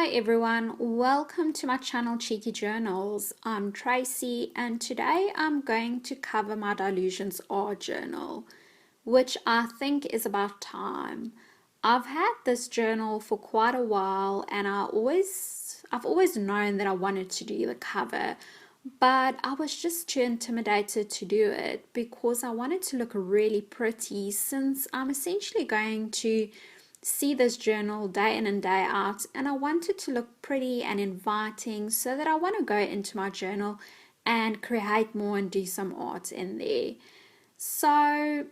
Hi everyone, welcome to my channel Cheeky Journals. I'm Tracy and today I'm going to cover my Dylusions art journal, which I think is about time. I've had this journal for quite a while and I've always known that I wanted to do the cover, but I was just too intimidated to do it because I wanted to look really pretty since I'm essentially going to see this journal day in and day out, and I want it to look pretty and inviting so that I want to go into my journal and create more and do some art in there. So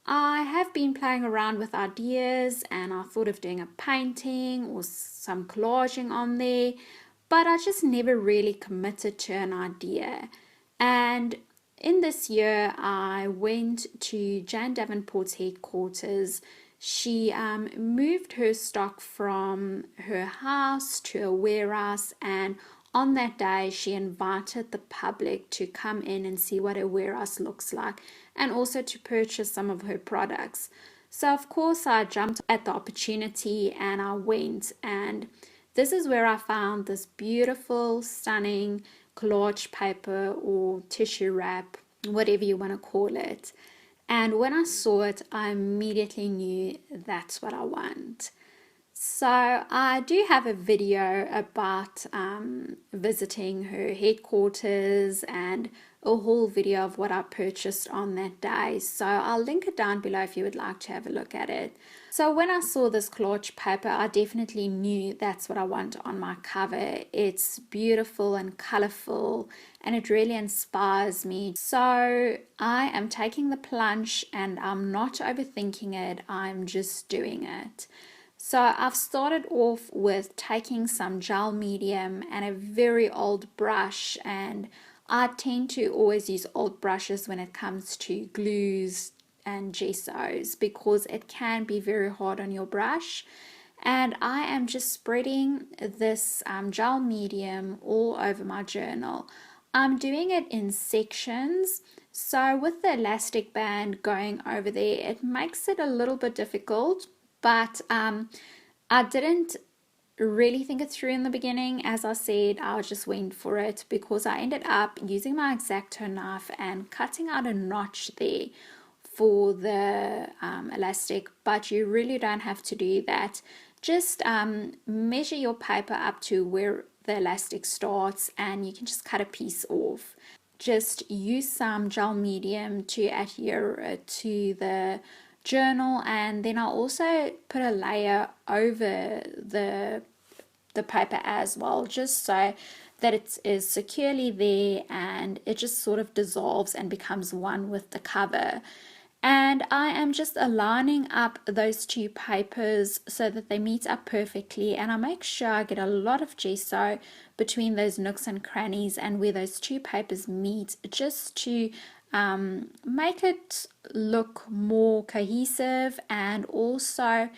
I have been playing around with ideas and I thought of doing a painting or some collaging on there, but I just never really committed to an idea. And in this year I went to Jane Davenport's headquarters. She moved her stock from her house to a warehouse, and on that day she invited the public to come in and see what her warehouse looks like and also to purchase some of her products. So of course I jumped at the opportunity and I went, and this is where I found this beautiful, stunning collage paper or tissue wrap, whatever you want to call it. And when I saw it, I immediately knew that's what I want. So I do have a video about visiting her headquarters and a whole video of what I purchased on that day. So I'll link it down below if you would like to have a look at it. So when I saw this collage paper, I definitely knew that's what I want on my cover. It's beautiful and colorful and it really inspires me. So I am taking the plunge and I'm not overthinking it. I'm just doing it. So I've started off with taking some gel medium and a very old brush, and I tend to always use old brushes when it comes to glues and gessos because it can be very hard on your brush. And I am just spreading this gel medium all over my journal. I'm doing it in sections, so with the elastic band going over there it makes it a little bit difficult. But I didn't really think it through in the beginning. As I said, I just went for it because I ended up using my X-Acto knife and cutting out a notch there for the elastic, but you really don't have to do that. Just measure your paper up to where the elastic starts and you can just cut a piece off. Just use some gel medium to adhere it to the journal, and then I'll also put a layer over the paper as well, just so that it is securely there and it just sort of dissolves and becomes one with the cover. And I am just aligning up those two papers so that they meet up perfectly, and I make sure I get a lot of gesso between those nooks and crannies and where those two papers meet, just to make it look more cohesive, and also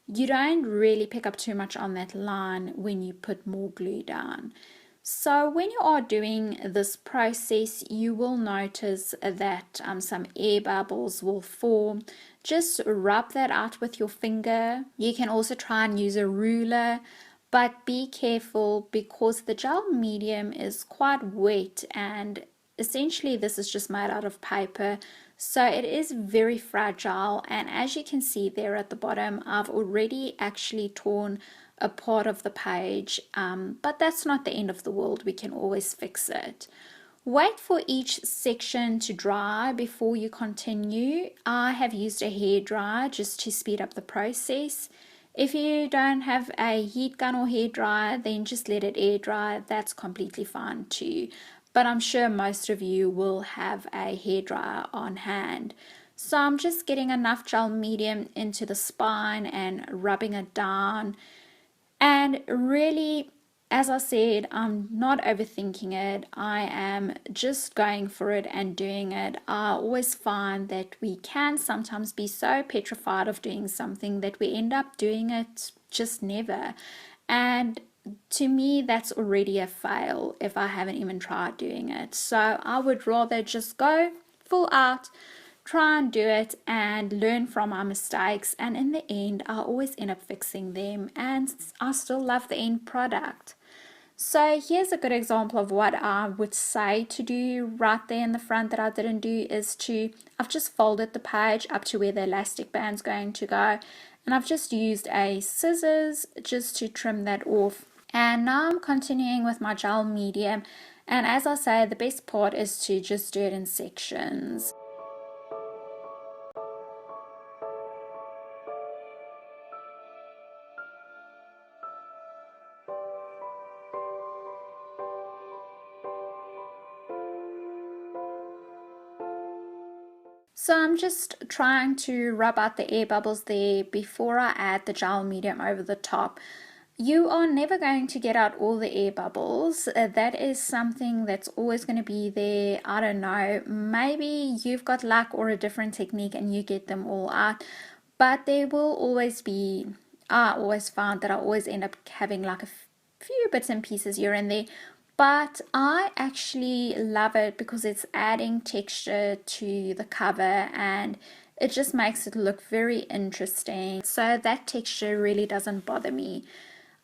you don't really pick up too much on that line when you put more glue down. So when you are doing this process, you will notice that some air bubbles will form. Just rub that out with your finger. You can also try and use a ruler, but be careful because the gel medium is quite wet, and essentially this is just made out of paper, so it is very fragile. And as you can see there at the bottom, I've already actually torn a part of the page, but that's not the end of the world. We can always fix it. Wait for each section to dry before you continue. I have used a hairdryer just to speed up the process. If you don't have a heat gun or hairdryer, then just let it air dry. That's completely fine too. But I'm sure most of you will have a hairdryer on hand. So I'm just getting enough gel medium into the spine and rubbing it down. And really, as I said, I'm not overthinking it. I am just going for it and doing it. I always find that we can sometimes be so petrified of doing something that we end up doing it just never. And to me, that's already a fail if I haven't even tried doing it. So I would rather just go full out, try and do it and learn from my mistakes, and in the end I always end up fixing them and I still love the end product. So here's a good example of what I would say to do right there in the front that I didn't do is I've just folded the page up to where the elastic band's going to go, and I've just used a scissors just to trim that off. And now I'm continuing with my gel medium, and as I say, the best part is to just do it in sections. So I'm just trying to rub out the air bubbles there before I add the gel medium over the top. You are never going to get out all the air bubbles. That is something that's always going to be there. I don't know, maybe you've got luck or a different technique and you get them all out, but there will always be, I always found that I always end up having like a few bits and pieces here and there. But I actually love it because it's adding texture to the cover and it just makes it look very interesting. So that texture really doesn't bother me.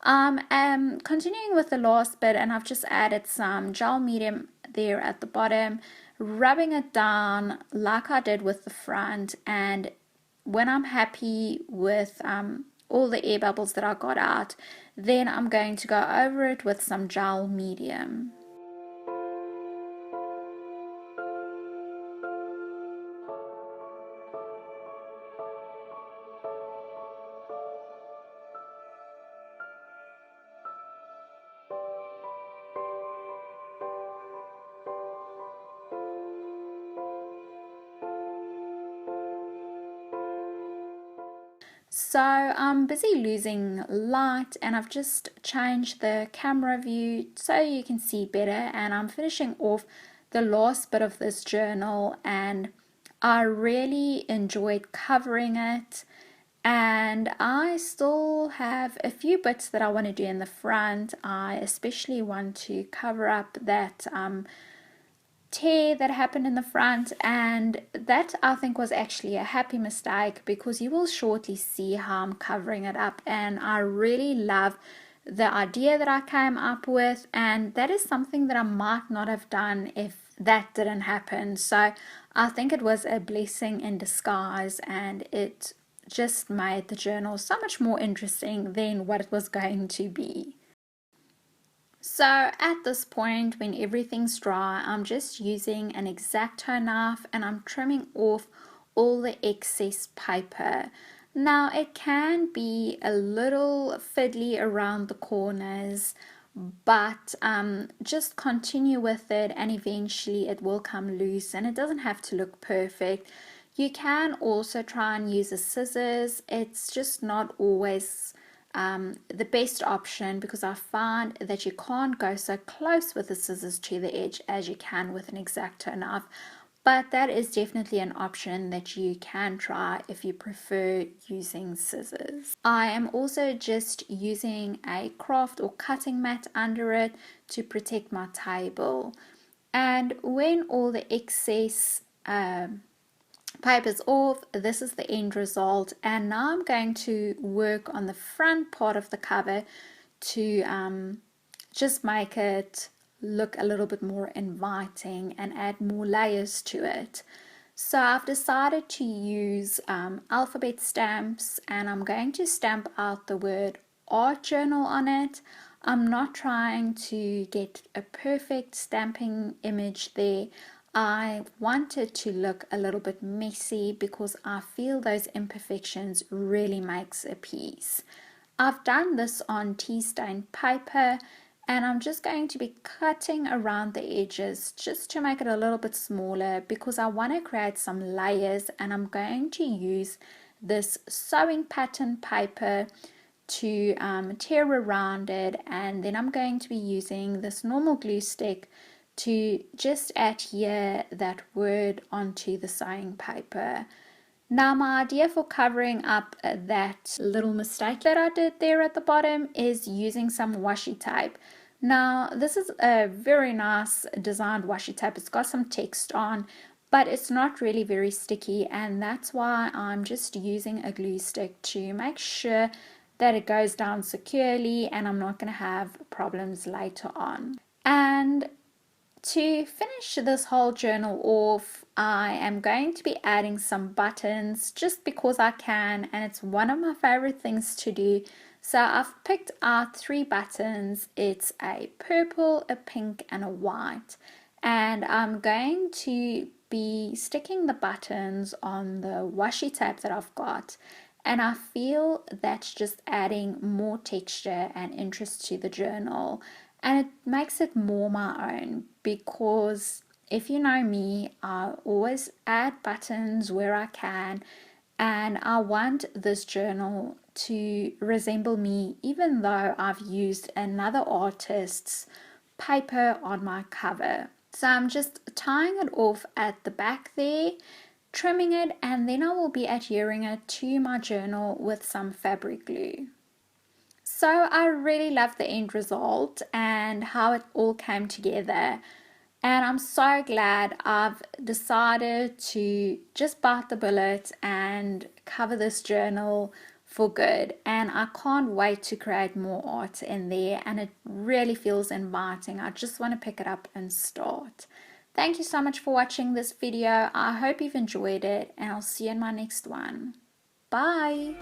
Continuing with the last bit, and I've just added some gel medium there at the bottom, rubbing it down like I did with the front, and when I'm happy with all the air bubbles that I got out, then I'm going to go over it with some gel medium. So I'm busy losing light and I've just changed the camera view so you can see better, and I'm finishing off the last bit of this journal, and I really enjoyed covering it, and I still have a few bits that I want to do in the front. I especially want to cover up that tear that happened in the front, and that I think was actually a happy mistake because you will shortly see how I'm covering it up, and I really love the idea that I came up with, and that is something that I might not have done if that didn't happen. So I think it was a blessing in disguise, and it just made the journal so much more interesting than what it was going to be. So at this point, when everything's dry, I'm just using an X-Acto knife and I'm trimming off all the excess paper. Now it can be a little fiddly around the corners, but just continue with it and eventually it will come loose, and it doesn't have to look perfect. You can also try and use a scissors. It's just not always the best option because I find that you can't go so close with the scissors to the edge as you can with an X-Acto knife, but that is definitely an option that you can try if you prefer using scissors. I am also just using a craft or cutting mat under it to protect my table, and when all the excess paper's off, this is the end result, and now I'm going to work on the front part of the cover to just make it look a little bit more inviting and add more layers to it. So I've decided to use alphabet stamps, and I'm going to stamp out the word art journal on it. I'm not trying to get a perfect stamping image there. I want it to look a little bit messy because I feel those imperfections really makes a piece. I've done this on tea stained paper, and I'm just going to be cutting around the edges just to make it a little bit smaller because I want to create some layers, and I'm going to use this sewing pattern paper to tear around it, and then I'm going to be using this normal glue stick to just adhere that word onto the sewing paper. Now my idea for covering up that little mistake that I did there at the bottom is using some washi tape. Now this is a very nice designed washi tape. It's got some text on, but it's not really very sticky, and that's why I'm just using a glue stick to make sure that it goes down securely and I'm not going to have problems later on. And to finish this whole journal off, I am going to be adding some buttons just because I can, and it's one of my favorite things to do. So I've picked out 3 buttons. It's a purple, a pink, and a white. And I'm going to be sticking the buttons on the washi tape that I've got. And I feel that's just adding more texture and interest to the journal. And it makes it more my own, because if you know me, I always add buttons where I can, and I want this journal to resemble me even though I've used another artist's paper on my cover. So I'm just tying it off at the back there, trimming it, and then I will be adhering it to my journal with some fabric glue. So I really love the end result and how it all came together, and I'm so glad I've decided to just bite the bullet and cover this journal for good, and I can't wait to create more art in there, and it really feels inviting. I just want to pick it up and start. Thank you so much for watching this video. I hope you've enjoyed it, and I'll see you in my next one. Bye!